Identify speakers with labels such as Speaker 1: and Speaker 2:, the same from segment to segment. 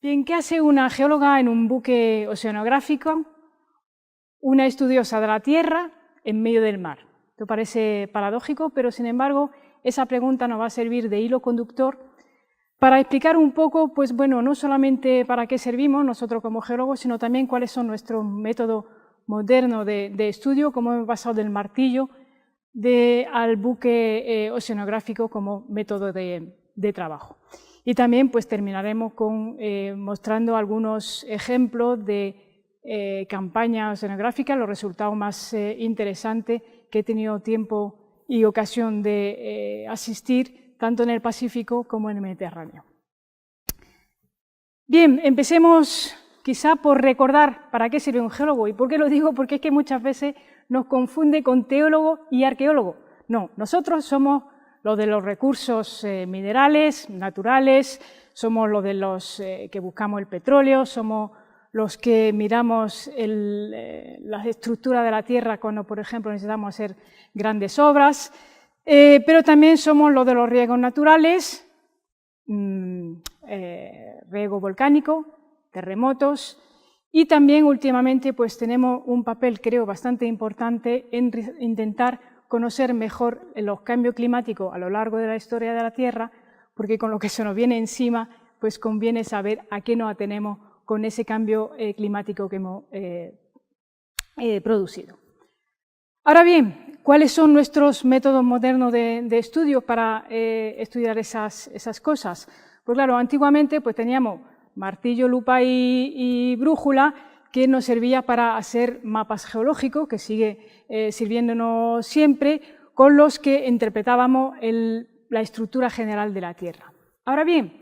Speaker 1: Bien, ¿qué hace una geóloga en un buque oceanográfico? Una estudiosa de la Tierra en medio del mar. Esto parece paradójico, pero sin embargo, esa pregunta nos va a servir de hilo conductor para explicar un poco, pues bueno, no solamente para qué servimos nosotros como geólogos, sino también cuáles son nuestros métodos modernos de estudio, cómo hemos pasado del martillo al buque oceanográfico como método de trabajo. Y también pues terminaremos mostrando algunos ejemplos de campañas oceanográficas, los resultados más interesantes que he tenido tiempo y ocasión de asistir tanto en el Pacífico como en el Mediterráneo. Bien, empecemos quizá por recordar para qué sirve un geólogo. ¿Y por qué lo digo? Porque es que muchas veces nos confunde con teólogo y arqueólogo. No, nosotros somos los de los recursos minerales, naturales, somos los de los que buscamos el petróleo, somos los que miramos las estructuras de la Tierra cuando, por ejemplo, necesitamos hacer grandes obras, pero también somos los de los riesgos naturales, riesgo volcánico, terremotos, y también últimamente pues tenemos un papel, creo, bastante importante en intentar conocer mejor los cambios climáticos a lo largo de la historia de la Tierra, porque con lo que se nos viene encima, pues conviene saber a qué nos atenemos con ese cambio climático que hemos producido. Ahora bien, ¿cuáles son nuestros métodos modernos de estudio para estudiar esas cosas? Pues claro, antiguamente pues teníamos martillo, lupa y brújula, que nos servía para hacer mapas geológicos, que sigue sirviéndonos siempre, con los que interpretábamos la estructura general de la Tierra. Ahora bien,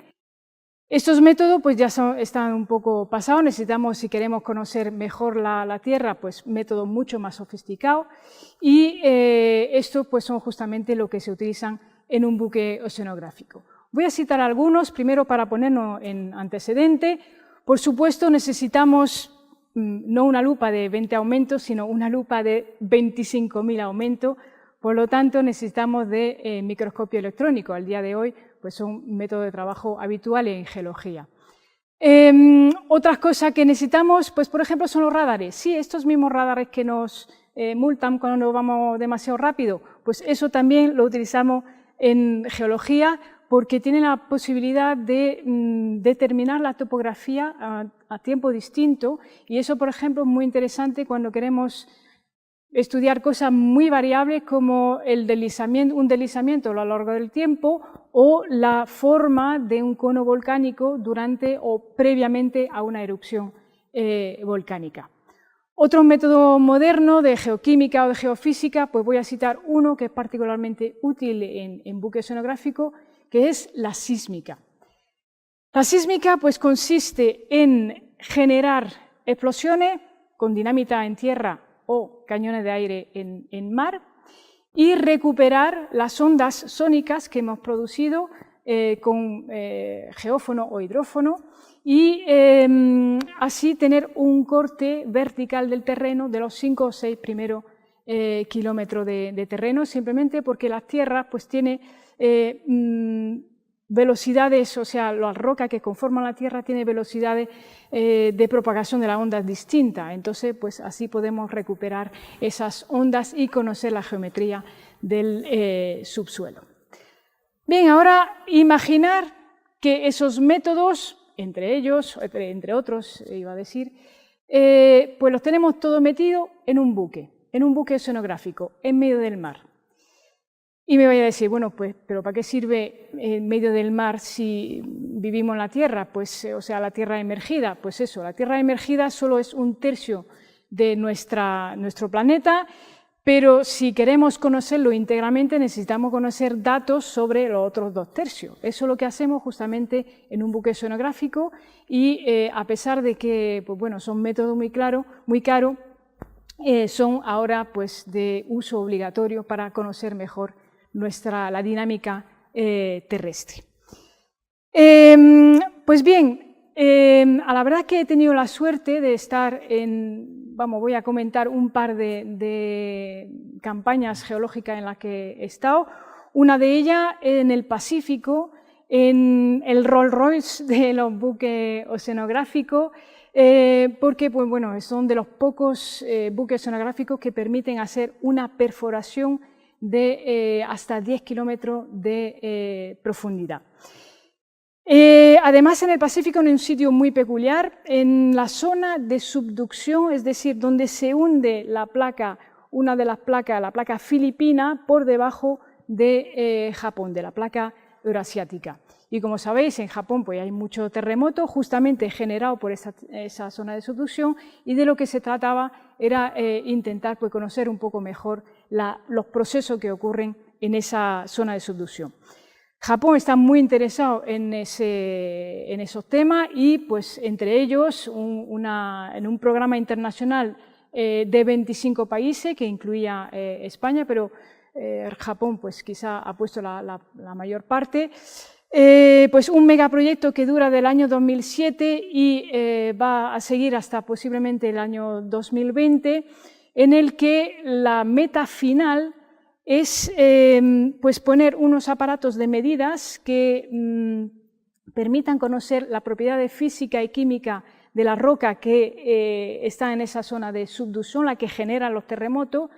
Speaker 1: estos métodos pues ya están un poco pasados, necesitamos, si queremos conocer mejor la Tierra, pues métodos mucho más sofisticados, y estos pues son justamente lo que se utilizan en un buque oceanográfico. Voy a citar algunos, primero para ponernos en antecedente. Por supuesto necesitamos no una lupa de 20 aumentos, sino una lupa de 25.000 aumentos, por lo tanto necesitamos de microscopio electrónico. Al día de hoy pues son un método de trabajo habitual en geología. Otras cosas que necesitamos, pues por ejemplo, son los radares. Sí, estos mismos radares que nos multan cuando nos vamos demasiado rápido, pues eso también lo utilizamos en geología, porque tiene la posibilidad de determinar la topografía a tiempo distinto, y eso, por ejemplo, es muy interesante cuando queremos estudiar cosas muy variables como un deslizamiento a lo largo del tiempo o la forma de un cono volcánico durante o previamente a una erupción volcánica. Otro método moderno de geoquímica o de geofísica, pues voy a citar uno que es particularmente útil en buque oceanográfico, que es la sísmica. La sísmica pues consiste en generar explosiones con dinamita en tierra o cañones de aire en mar y recuperar las ondas sónicas que hemos producido con geófono o hidrófono y así tener un corte vertical del terreno de los 5 o 6 primeros kilómetros de terreno, simplemente porque la tierra pues tiene velocidades, o sea, las rocas que conforman la Tierra tienen velocidades de propagación de las ondas distintas. Entonces, pues así podemos recuperar esas ondas y conocer la geometría del subsuelo. Bien, ahora imaginar que esos métodos, entre otros, iba a decir, pues los tenemos todos metidos en un buque oceanográfico, en medio del mar. Y me vaya a decir, bueno, pues, ¿pero para qué sirve en medio del mar si vivimos en la Tierra? Pues, o sea, la Tierra emergida. Pues eso, la Tierra emergida solo es 1/3 de nuestro planeta, pero si queremos conocerlo íntegramente necesitamos conocer datos sobre los otros 2/3. Eso es lo que hacemos justamente en un buque oceanográfico y a pesar de que, pues bueno, son métodos muy caros, son ahora pues de uso obligatorio para conocer mejor la dinámica terrestre. Pues bien, a la verdad que he tenido la suerte de estar voy a comentar un par de campañas geológicas en las que he estado. Una de ellas en el Pacífico, en el Rolls Royce de los buques oceanográficos, porque pues, bueno, son de los pocos buques oceanográficos que permiten hacer una perforación de hasta 10 kilómetros de profundidad. Además, en el Pacífico, en un sitio muy peculiar, en la zona de subducción, es decir, donde se hunde la placa, una de las placas, la placa filipina, por debajo de Japón, de la placa eurasiática. Y como sabéis, en Japón pues, hay mucho terremoto, justamente generado por esa zona de subducción, y de lo que se trataba era intentar pues, conocer un poco mejor los procesos que ocurren en esa zona de subducción. Japón está muy interesado en esos temas y, pues, entre ellos, en un programa internacional de 25 países, que incluía España, pero Japón, pues, quizá ha puesto la mayor parte, pues un megaproyecto que dura del año 2007 y va a seguir hasta posiblemente el año 2020, en el que la meta final es pues poner unos aparatos de medidas que permitan conocer la propiedad física y química de la roca que está en esa zona de subducción, la que genera los terremotos,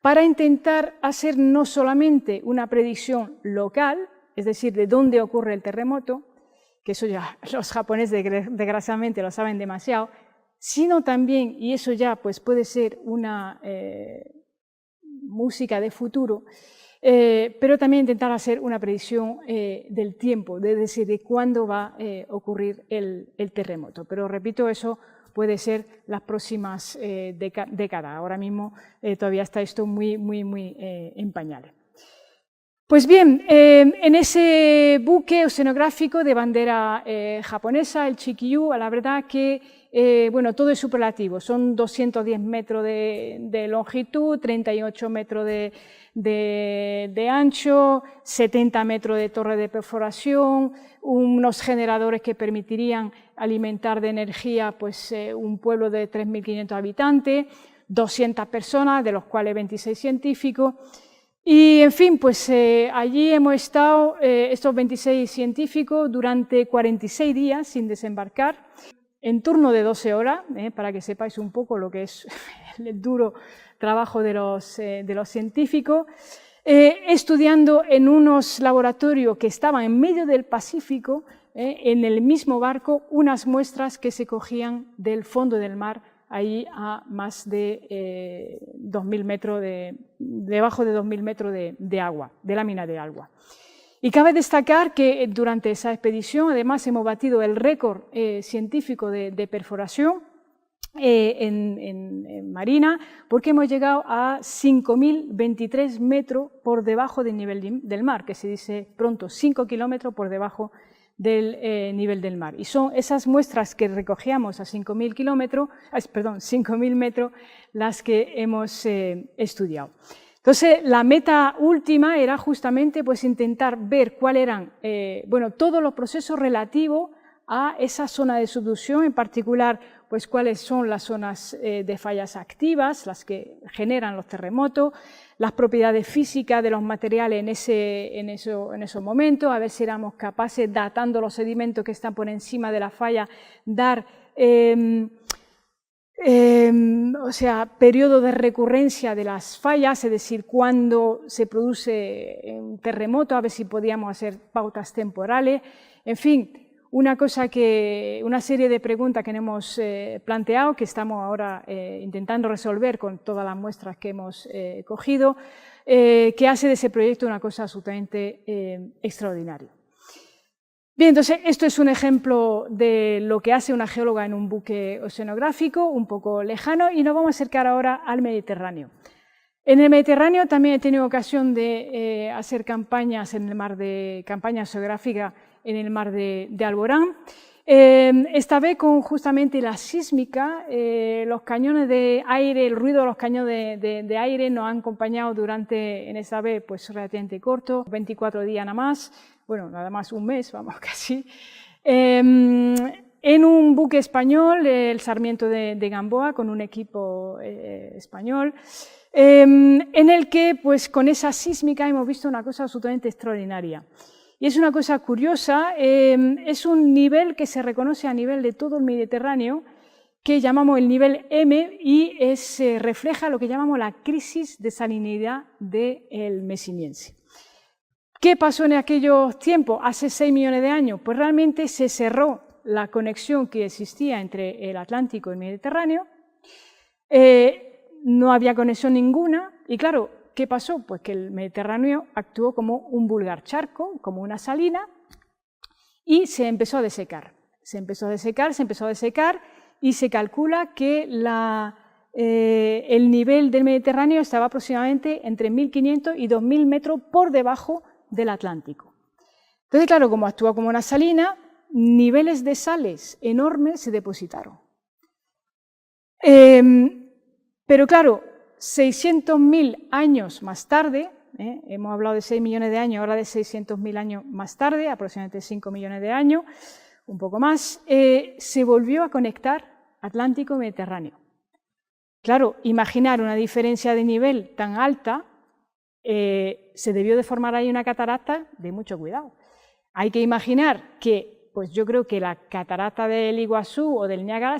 Speaker 1: para intentar hacer no solamente una predicción local, es decir, de dónde ocurre el terremoto, que eso ya los japoneses desgraciadamente lo saben demasiado, sino también, y eso ya pues puede ser una música de futuro, pero también intentar hacer una predicción del tiempo, es decir, de cuándo va a ocurrir el terremoto. Pero repito, eso puede ser las próximas décadas. Ahora mismo todavía está esto muy en pañales. Pues bien, en ese buque oceanográfico de bandera japonesa, el Chikyu, la verdad que bueno, todo es superlativo, son 210 metros de longitud, 38 metros de ancho, 70 metros de torre de perforación, unos generadores que permitirían alimentar de energía pues, un pueblo de 3.500 habitantes, 200 personas, de los cuales 26 científicos. Y, en fin, pues allí hemos estado, estos 26 científicos, durante 46 días sin desembarcar, en turno de 12 horas, para que sepáis un poco lo que es el duro trabajo de los científicos, estudiando en unos laboratorios que estaban en medio del Pacífico, en el mismo barco, unas muestras que se cogían del fondo del mar, ahí a más de 2.000 metros, debajo de 2.000 metros de agua, de lámina de agua. Y cabe destacar que durante esa expedición, además, hemos batido el récord científico de perforación en marina, porque hemos llegado a 5.023 metros por debajo del nivel del mar, que se dice pronto 5 kilómetros por debajo del nivel del mar. Y son esas muestras que recogíamos a 5.000 metros las que hemos estudiado. Entonces, la meta última era justamente pues, intentar ver cuáles eran bueno, todos los procesos relativos a esa zona de subducción, en particular pues, cuáles son las zonas de fallas activas, las que generan los terremotos, las propiedades físicas de los materiales en esos momentos, a ver si éramos capaces, datando los sedimentos que están por encima de la falla, dar o sea, periodo de recurrencia de las fallas, es decir, cuando se produce un terremoto, a ver si podíamos hacer pautas temporales, en fin, una serie de preguntas que hemos planteado, que estamos ahora intentando resolver con todas las muestras que hemos cogido, que hace de ese proyecto una cosa absolutamente extraordinaria. Bien, entonces esto es un ejemplo de lo que hace una geóloga en un buque oceanográfico, un poco lejano, y nos vamos a acercar ahora al Mediterráneo. En el Mediterráneo también he tenido ocasión de hacer campañas campañas oceanográficas en el mar de Alborán. Esta vez con justamente la sísmica, los cañones de aire, el ruido de los cañones de aire nos han acompañado durante, en esta vez, pues relativamente corto, 24 días nada más, bueno, nada más un mes, vamos, casi, en un buque español, el Sarmiento de Gamboa, con un equipo español, en el que, pues, con esa sísmica hemos visto una cosa absolutamente extraordinaria. Y es una cosa curiosa, es un nivel que se reconoce a nivel de todo el Mediterráneo, que llamamos el nivel M, y refleja lo que llamamos la crisis de salinidad del Mesiniense. ¿Qué pasó en aquellos tiempos, hace 6 millones de años? Pues realmente se cerró la conexión que existía entre el Atlántico y el Mediterráneo, no había conexión ninguna, y claro, ¿qué pasó? Pues que el Mediterráneo actuó como un vulgar charco, como una salina, y se empezó a desecar. Se empezó a desecar, y se calcula que el nivel del Mediterráneo estaba aproximadamente entre 1.500 y 2.000 metros por debajo del Atlántico. Entonces, claro, como actúa como una salina, niveles de sales enormes se depositaron. Pero claro, 600.000 años más tarde, hemos hablado de 6 millones de años, ahora de 600.000 años más tarde, aproximadamente 5 millones de años, un poco más, se volvió a conectar Atlántico y Mediterráneo. Claro, imaginar una diferencia de nivel tan alta, se debió de formar ahí una catarata de mucho cuidado. Hay que imaginar que, pues yo creo que la catarata del Iguazú o del Niágara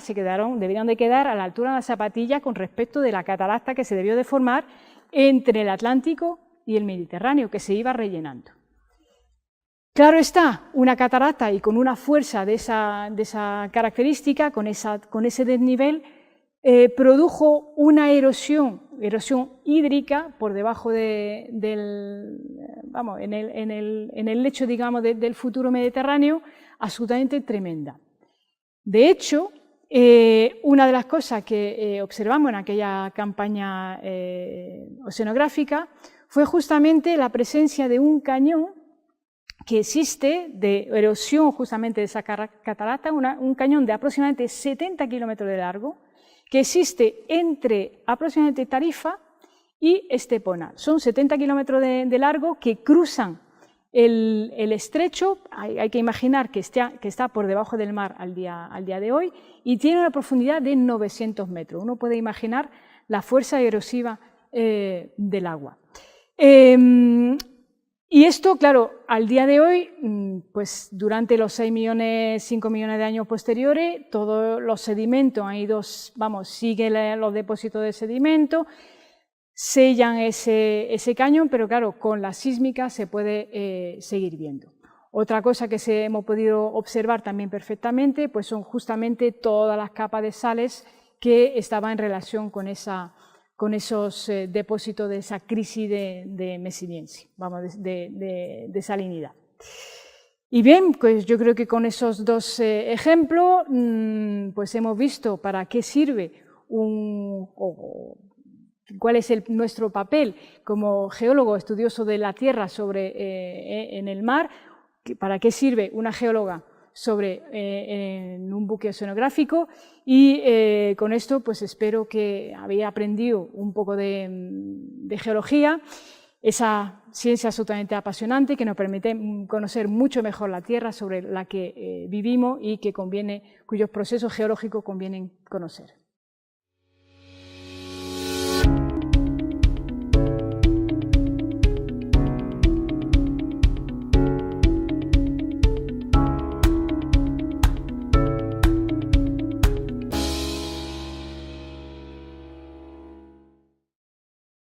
Speaker 1: debieron de quedar a la altura de la zapatilla con respecto de la catarata que se debió de formar entre el Atlántico y el Mediterráneo, que se iba rellenando. Claro está, una catarata y con una fuerza de esa característica, con ese desnivel, produjo una erosión hídrica por debajo en el lecho, digamos, del futuro Mediterráneo, absolutamente tremenda. De hecho, una de las cosas que observamos en aquella campaña oceanográfica fue justamente la presencia de un cañón que existe de erosión justamente de esa catarata, un cañón de aproximadamente 70 kilómetros de largo, que existe entre aproximadamente Tarifa y Estepona. Son 70 kilómetros de largo que cruzan el estrecho, hay que imaginar que está por debajo del mar al día de hoy, y tiene una profundidad de 900 metros. Uno puede imaginar la fuerza erosiva del agua. Y esto, claro, al día de hoy, pues durante los 5 millones de años posteriores, todos los sedimentos han ido, siguen los depósitos de sedimento, sellan ese cañón, pero claro, con la sísmica se puede seguir viendo. Otra cosa que hemos podido observar también perfectamente, pues son justamente todas las capas de sales que estaban en relación con esos depósitos de esa crisis de Mesiniense, de salinidad. Y bien, pues yo creo que con esos dos ejemplos, pues hemos visto para qué sirve cuál es nuestro papel como geólogo estudioso de la Tierra en el mar, para qué sirve una geóloga en un buque oceanográfico, y con esto pues espero que habéis aprendido un poco de geología, esa ciencia absolutamente apasionante que nos permite conocer mucho mejor la Tierra sobre la que vivimos y cuyos procesos geológicos convienen conocer.